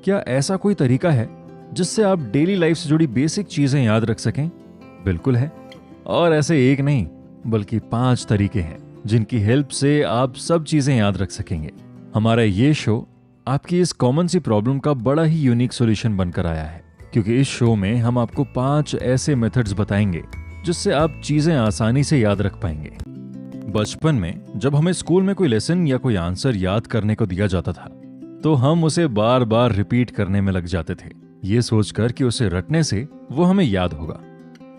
क्या ऐसा कोई तरीका है जिससे आप डेली लाइफ से जुड़ी बेसिक चीजें याद रख सकें? बिल्कुल है। और ऐसे एक नहीं बल्कि 5 तरीके हैं जिनकी हेल्प से आप सब चीजें याद रख सकेंगे। हमारा ये शो आपकी इस कॉमन सी प्रॉब्लम का बड़ा ही यूनिक सॉल्यूशन बनकर आया है, क्योंकि इस शो में हम आपको 5 ऐसे मेथड्स बताएंगे जिससे आप चीजें आसानी से याद रख पाएंगे। बचपन में जब हमें स्कूल में कोई लेसन या कोई आंसर याद करने को दिया जाता था तो हम उसे बार बार रिपीट करने में लग जाते थे, ये सोचकर कि उसे रटने से वो हमें याद होगा।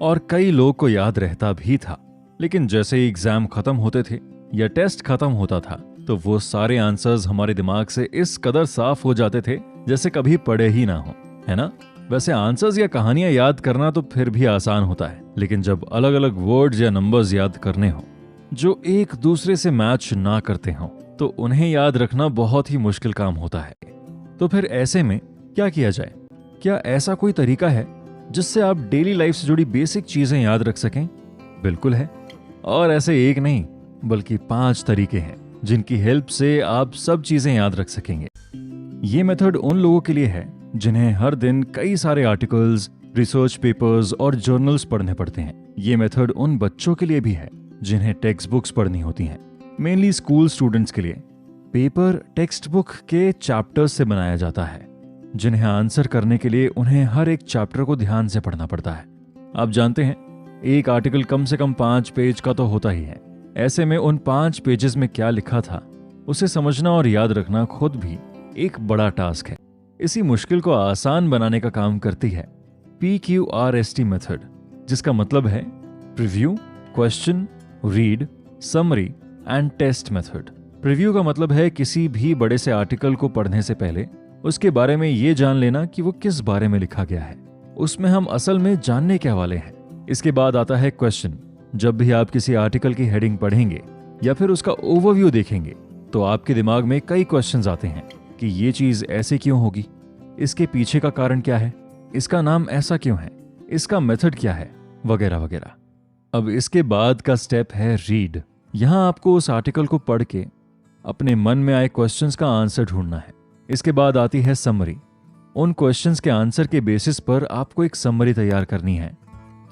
और कई लोग को याद रहता भी था, लेकिन जैसे ही एग्जाम खत्म होते थे या टेस्ट खत्म होता था तो वो सारे आंसर्स हमारे दिमाग से इस कदर साफ हो जाते थे जैसे कभी पढ़े ही ना हो, है ना? वैसे आंसर्स या कहानियां याद करना तो फिर भी आसान होता है, लेकिन जब अलग अलग वर्ड्स या नंबर्स याद करने हो जो एक दूसरे से मैच ना करते हों तो उन्हें याद रखना बहुत ही मुश्किल काम होता है। तो फिर ऐसे में क्या किया जाए? क्या ऐसा कोई तरीका है जिससे आप डेली लाइफ से जुड़ी बेसिक चीजें याद रख सकें? बिल्कुल है। और ऐसे एक नहीं बल्कि 5 तरीके हैं जिनकी हेल्प से आप सब चीजें याद रख सकेंगे। ये मेथड उन लोगों के लिए है जिन्हें हर दिन कई सारे आर्टिकल्स, रिसर्च पेपर्स और जर्नल्स पढ़ने पड़ते हैं। ये मेथड उन बच्चों के लिए भी है जिन्हें टेक्स्ट बुक्स पढ़नी होती हैं, मेनली स्कूल स्टूडेंट्स के लिए। पेपर टेक्स्ट बुक के चैप्टर्स से बनाया जाता है जिन्हें आंसर करने के लिए उन्हें हर एक चैप्टर को ध्यान से पढ़ना पड़ता है। आप जानते हैं, एक आर्टिकल कम से कम 5 पेज का तो होता ही है। ऐसे में उन 5 पेजेस में क्या लिखा था उसे समझना और याद रखना खुद भी एक बड़ा टास्क है। इसी मुश्किल को आसान बनाने का काम करती है PQRST मेथड, जिसका मतलब है preview, question, read, summary and test method. Preview का मतलब है किसी भी बड़े से आर्टिकल को पढ़ने से पहले उसके बारे में ये जान लेना कि वो किस बारे में लिखा गया है, उसमें हम असल में जानने क्या वाले हैं। इसके बाद आता है क्वेश्चन। जब भी आप किसी आर्टिकल की हेडिंग पढ़ेंगे या फिर उसका ओवरव्यू देखेंगे तो आपके दिमाग में कई क्वेश्चंस आते हैं कि ये चीज ऐसे क्यों होगी, इसके पीछे का कारण क्या है, इसका नाम ऐसा क्यों है, इसका मेथड क्या है, वगैरह वगैरह। अब इसके बाद का स्टेप है रीड। यहां आपको उस आर्टिकल को पढ़ के अपने मन में आए क्वेश्चंस का आंसर ढूंढना है। इसके बाद आती है समरी। उन क्वेश्चंस के आंसर के बेसिस पर आपको एक समरी तैयार करनी है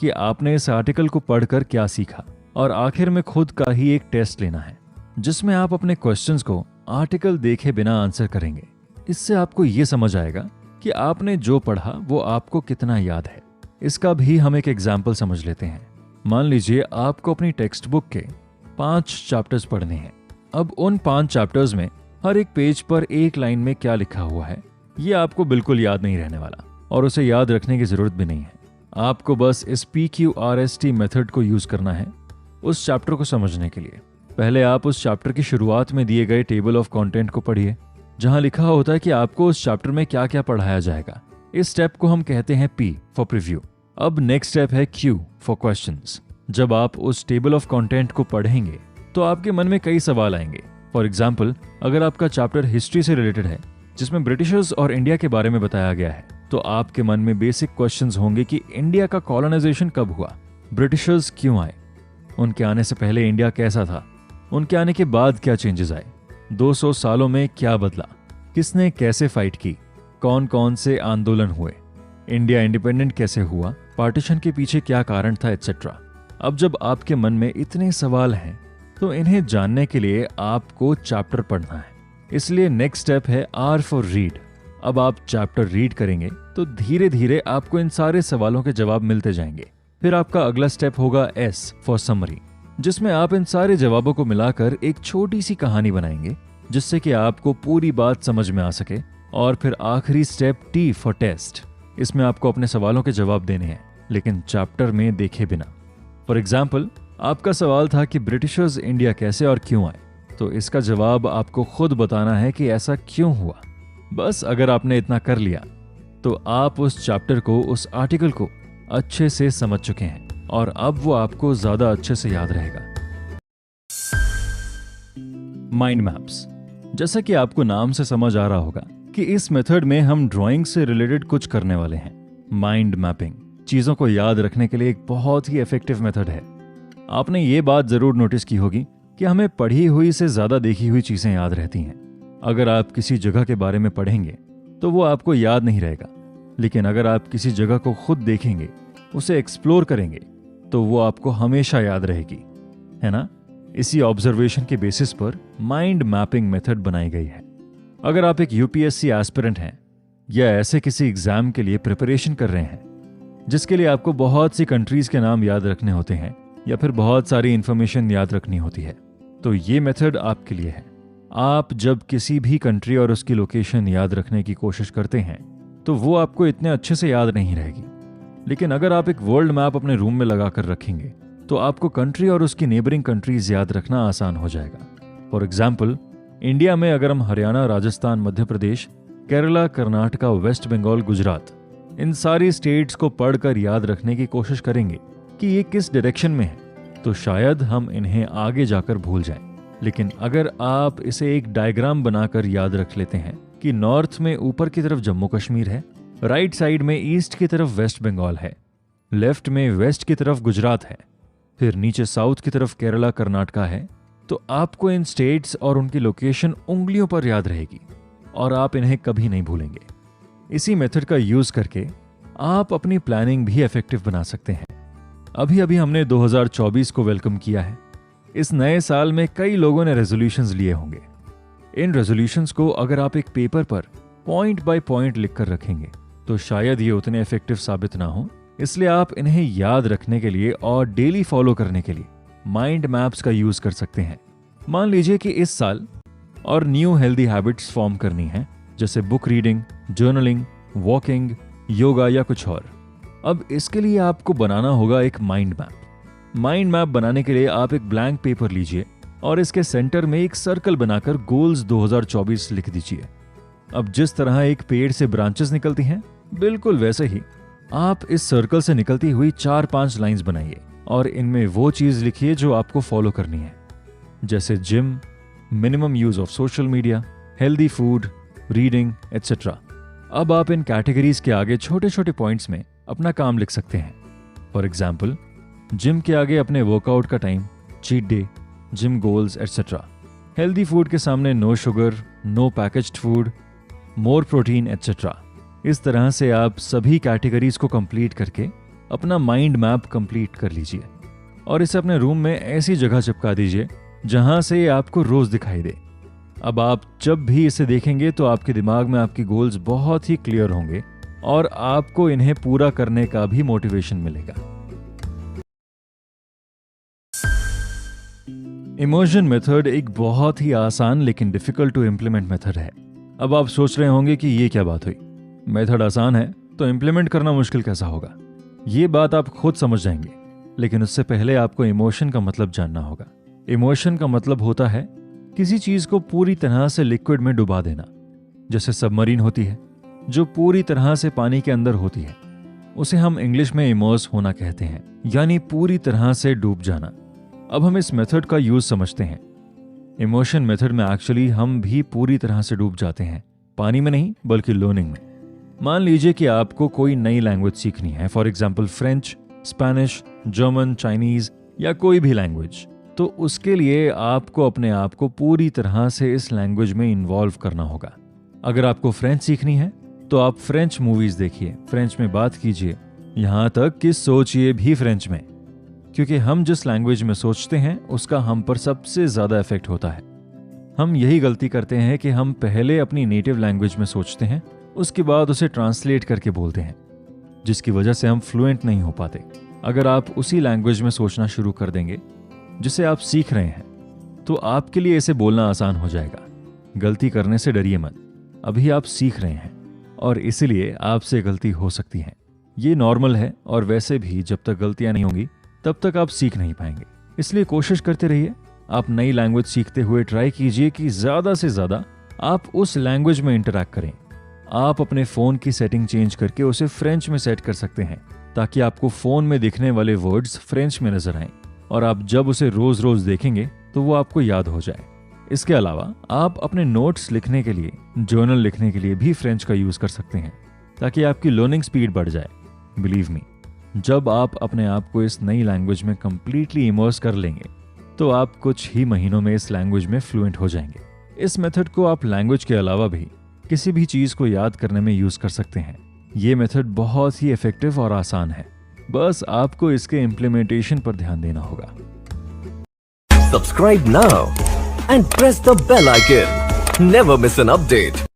कि आपने इस आर्टिकल को पढ़कर क्या सीखा, और आखिर में खुद का ही एक टेस्ट लेना है जिसमें आप अपने क्वेश्चंस को आर्टिकल देखे बिना आंसर करेंगे। इससे आपको ये समझ आएगा कि आपने जो पढ़ा वो आपको कितना याद है। इसका भी हम एक एग्जाम्पल समझ लेते हैं। मान लीजिए आपको अपनी टेक्स्ट बुक के 5 चैप्टर्स पढ़ने हैं। अब उन 5 चैप्टर्स में हर एक पेज पर एक लाइन में क्या लिखा हुआ है ये आपको बिल्कुल याद नहीं रहने वाला, और उसे याद रखने की जरूरत भी नहीं है। आपको बस इस PQRST मेथड को यूज करना है उस चैप्टर को समझने के लिए। पहले आप उस चैप्टर की शुरुआत में दिए गए टेबल ऑफ कंटेंट को पढ़िए, जहां लिखा होता है कि आपको उस चैप्टर में क्या क्या पढ़ाया जाएगा। इस स्टेप को हम कहते हैं P फॉर प्रीव्यू। अब नेक्स्ट स्टेप है Q फॉर क्वेश्चंस। जब आप उस टेबल ऑफ कंटेंट को पढ़ेंगे तो आपके मन में कई सवाल आएंगे। फॉर एग्जाम्पल, अगर आपका चैप्टर हिस्ट्री से रिलेटेड है जिसमें ब्रिटिशर्स और इंडिया के बारे में बताया गया है, तो आपके मन में बेसिक क्वेश्चंस होंगे कि इंडिया का कॉलोनाइजेशन कब हुआ, ब्रिटिशर्स क्यों आए, उनके आने से पहले इंडिया कैसा था, उनके आने के बाद क्या चेंजेस आए, 200 सालों में क्या बदला, किसने कैसे फाइट की, कौन कौन से आंदोलन हुए, इंडिया इंडिपेंडेंट कैसे हुआ, पार्टीशन के पीछे क्या कारण था, एटसेट्रा। अब जब आपके मन में इतने सवाल हैं तो इन्हें जानने के लिए आपको चैप्टर पढ़ना है। इसलिए नेक्स्ट स्टेप है R फॉर रीड। अब आप चैप्टर रीड करेंगे तो धीरे धीरे आपको इन सारे सवालों के जवाब मिलते जाएंगे। फिर आपका अगला स्टेप होगा S फॉर समरी, जिसमें आप इन सारे जवाबों को मिलाकर एक छोटी सी कहानी बनाएंगे जिससे कि आपको पूरी बात समझ में आ सके। और फिर आखिरी स्टेप T फॉर टेस्ट। इसमें आपको अपने सवालों के जवाब देने हैं, लेकिन चैप्टर में देखे बिना। फॉर एग्जाम्पल, आपका सवाल था कि ब्रिटिशर्स इंडिया कैसे और क्यों आए, तो इसका जवाब आपको खुद बताना है कि ऐसा क्यों हुआ। बस अगर आपने इतना कर लिया तो आप उस चैप्टर को, उस आर्टिकल को अच्छे से समझ चुके हैं, और अब वो आपको ज्यादा अच्छे से याद रहेगा। Mind maps. जैसा कि आपको नाम से समझ आ रहा होगा कि इस मेथड में हम ड्राइंग से रिलेटेड कुछ करने वाले हैं। माइंड मैपिंग चीजों को याद रखने के लिए एक बहुत ही इफेक्टिव मेथड है। आपने ये बात जरूर नोटिस की होगी कि हमें पढ़ी हुई से ज्यादा देखी हुई चीजें याद रहती हैं। अगर आप किसी जगह के बारे में पढ़ेंगे तो वो आपको याद नहीं रहेगा। लेकिन अगर आप किसी जगह को खुद देखेंगे, उसे एक्सप्लोर करेंगे, तो वो आपको हमेशा याद रहेगी, है ना? इसी ऑब्जर्वेशन के बेसिस पर माइंड मैपिंग मेथड बनाई गई है। अगर आप एक यूपीएससी एस्पिरेंट हैं या ऐसे किसी एग्जाम के लिए प्रिपरेशन कर रहे हैं जिसके लिए आपको बहुत सी कंट्रीज के नाम याद रखने होते हैं या फिर बहुत सारी इंफॉर्मेशन याद रखनी होती है, तो ये मेथड आपके लिए है। आप जब किसी भी कंट्री और उसकी लोकेशन याद रखने की कोशिश करते हैं तो वो आपको इतने अच्छे से याद नहीं रहेगी। लेकिन अगर आप एक वर्ल्ड मैप अपने रूम में लगा कर रखेंगे तो आपको कंट्री और उसकी नेबरिंग कंट्रीज याद रखना आसान हो जाएगा। फॉर एग्जाम्पल, इंडिया में अगर हम हरियाणा, राजस्थान, मध्य प्रदेश, केरला, कर्नाटका, वेस्ट बंगाल, गुजरात, इन सारी स्टेट्स को पढ़कर याद रखने की कोशिश करेंगे कि ये किस डायरेक्शन में है, तो शायद हम इन्हें आगे जाकर भूल जाएं। लेकिन अगर आप इसे एक डायग्राम बनाकर याद रख लेते हैं कि नॉर्थ में ऊपर की तरफ जम्मू कश्मीर है, राइट साइड में ईस्ट की तरफ वेस्ट बंगाल है, लेफ्ट में वेस्ट की तरफ गुजरात है, फिर नीचे साउथ की तरफ केरला, कर्नाटका है, तो आपको इन स्टेट्स और उनकी लोकेशन उंगलियों पर याद रहेगी और आप इन्हें कभी नहीं भूलेंगे। इसी मेथड का यूज करके आप अपनी प्लानिंग भी इफेक्टिव बना सकते हैं। अभी अभी हमने 2024 को वेलकम किया है। इस नए साल में कई लोगों ने रेजोल्यूशंस लिए होंगे। इन रेजोल्यूशंस को अगर आप एक पेपर पर पॉइंट बाय पॉइंट लिखकर रखेंगे तो शायद ये उतने इफेक्टिव साबित ना हो, इसलिए आप इन्हें याद रखने के लिए और डेली फॉलो करने के लिए माइंड मैप्स का यूज कर सकते हैं। मान लीजिए कि इस साल और न्यू हेल्दी हैबिट्स फॉर्म करनी है, जैसे book reading, journaling, walking, yoga या कुछ और। अब इसके लिए आपको बनाना होगा एक माइंड मैप। माइंड मैप बनाने के लिए आप एक ब्लैंक पेपर लीजिए और इसके सेंटर में एक सर्कल बनाकर गोल्स 2024 लिख दीजिए। अब जिस तरह एक पेड़ से ब्रांचेस निकलती हैं, बिल्कुल वैसे ही आप इस सर्कल से निकलती हुई 4-5 लाइंस बनाइए और इनमें वो चीज लिखिए जो आपको फॉलो करनी है, जैसे gym, minimum use of social media, healthy food, reading etcetera. अब आप इन कैटेगरीज के आगे छोटे छोटे पॉइंट्स में अपना काम लिख सकते हैं। फॉर एग्जाम्पल, जिम के आगे अपने वर्कआउट का time, cheat day, gym goals etcetera. Healthy food के सामने no sugar, no packaged food, more protein etcetera. इस तरह से आप सभी कैटेगरीज को कंप्लीट करके अपना माइंड मैप कंप्लीट कर लीजिए और इसे अपने रूम में ऐसी जगह चिपका दीजिए जहां से आपको रोज दिखाई दे। अब आप जब भी इसे देखेंगे तो आपके दिमाग में आपकी गोल्स बहुत ही क्लियर होंगे और आपको इन्हें पूरा करने का भी मोटिवेशन मिलेगा। इमर्जन मेथड एक बहुत ही आसान लेकिन डिफिकल्ट टू इम्प्लीमेंट मेथड है। अब आप सोच रहे होंगे कि ये क्या बात हुई, मेथड आसान है तो इम्प्लीमेंट करना मुश्किल कैसा होगा। ये बात आप खुद समझ जाएंगे, लेकिन उससे पहले आपको इमोशन का मतलब जानना होगा। इमोशन का मतलब होता है किसी चीज को पूरी तरह से लिक्विड में डुबा देना। जैसे सबमरीन होती है जो पूरी तरह से पानी के अंदर होती है, उसे हम इंग्लिश में इमर्स होना कहते हैं, यानी पूरी तरह से डूब जाना। अब हम इस मेथड का यूज समझते हैं। इमोशन मेथड में एक्चुअली हम भी पूरी तरह से डूब जाते हैं, पानी में नहीं बल्कि लर्निंग में। मान लीजिए कि आपको कोई नई लैंग्वेज सीखनी है, for example French, Spanish, German, Chinese या कोई भी लैंग्वेज। तो उसके लिए आपको अपने आप को पूरी तरह से इस लैंग्वेज में इन्वॉल्व करना होगा। अगर आपको फ्रेंच सीखनी है तो आप फ्रेंच मूवीज देखिए, फ्रेंच में बात कीजिए, यहां तक कि सोचिए भी फ्रेंच में, क्योंकि हम जिस लैंग्वेज में सोचते हैं उसका हम पर सबसे ज्यादा इफेक्ट होता है। हम यही गलती करते हैं कि हम पहले अपनी नेटिव लैंग्वेज में सोचते हैं, उसके बाद उसे ट्रांसलेट करके बोलते हैं, जिसकी वजह से हम फ्लुएंट नहीं हो पाते। अगर आप उसी लैंग्वेज में सोचना शुरू कर देंगे जिसे आप सीख रहे हैं तो आपके लिए इसे बोलना आसान हो जाएगा। गलती करने से डरिए मत, अभी आप सीख रहे हैं और इसलिए आपसे गलती हो सकती है। ये नॉर्मल है और वैसे भी जब तक गलतियां नहीं होंगी तब तक आप सीख नहीं पाएंगे। इसलिए कोशिश करते रहिए। आप नई लैंग्वेज सीखते हुए ट्राई कीजिए कि ज्यादा से ज्यादा आप उस लैंग्वेज में इंटरैक्ट करें। आप अपने फोन की सेटिंग चेंज करके उसे फ्रेंच में सेट कर सकते हैं ताकि आपको फोन में दिखने वाले वर्ड्स फ्रेंच में नजर आएं और आप जब उसे रोज रोज देखेंगे तो वो आपको याद हो जाए। इसके अलावा आप अपने नोट्स लिखने के लिए, जर्नल लिखने के लिए भी फ्रेंच का यूज कर सकते हैं ताकि आपकी लर्निंग स्पीड बढ़ जाए। बिलीव मी, जब आप अपने आप को इस नई लैंग्वेज में कंप्लीटली इमर्स कर लेंगे तो आप कुछ ही महीनों में इस लैंग्वेज में फ्लुएंट हो जाएंगे। इस मेथड को आप लैंग्वेज के अलावा भी किसी भी चीज को याद करने में यूज कर सकते हैं। ये मेथड बहुत ही इफेक्टिव और आसान है, बस आपको इसके इम्प्लीमेंटेशन पर ध्यान देना होगा। Subscribe now and press the bell icon. Never miss an update.